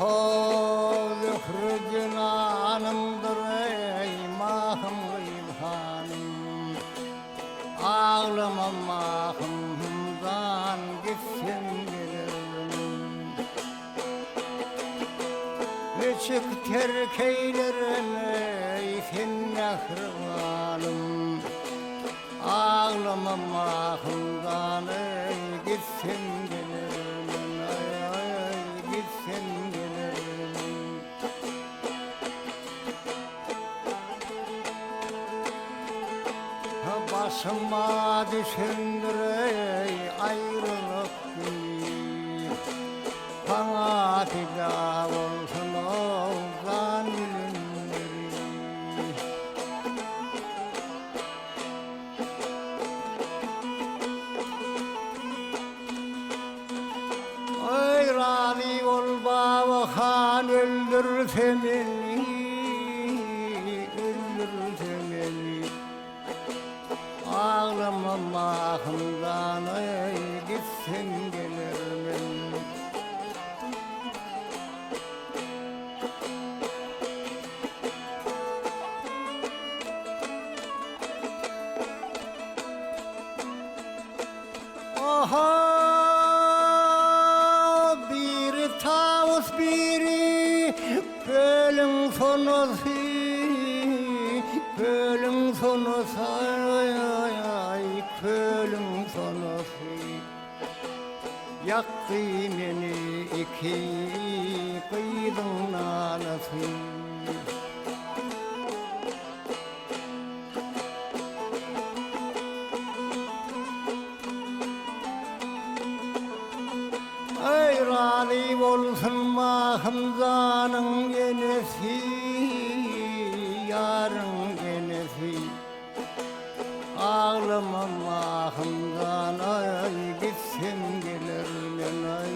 Oho zührü cinanımdır ey mahım gıyhanım. Ağlamam mahımdan gitsin gelirim. Nüçük terk eylerim ey sen yahrımanım. Ağlamam mahımdan ey gitsin gelirim. Ay ay ay gitsin gelirim. Başıma düşündür ey ayrılık günü. Bana tedav olsun o gönlümleri. Ey razı ol babahan öldürse beni, öldürse beni. Ağlamam ahımdan ey gitsin gelirim. Aha bir tavus biri gölün sonusu, gölün sonusu ay ay ay gölün sonusu. Yaktı beni iki kıydın nanası. Ey razı olsun mahımzanın yenesi, yarın yenesi. Ağlamam mahımdan ay gitsin gelirmen ay.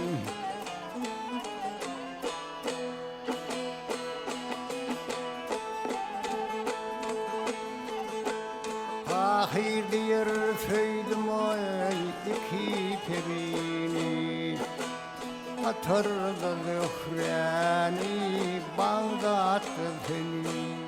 Ahir diyer söyledim ay iki terini. Atırdı zühreni Bağdat'ı seni.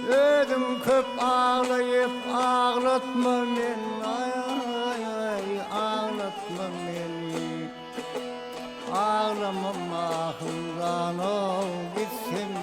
Ödüm köp ağlayıp ağlatma beni, ay ay ay ağlatma beni. Ağlamam ahımdan ol gitsin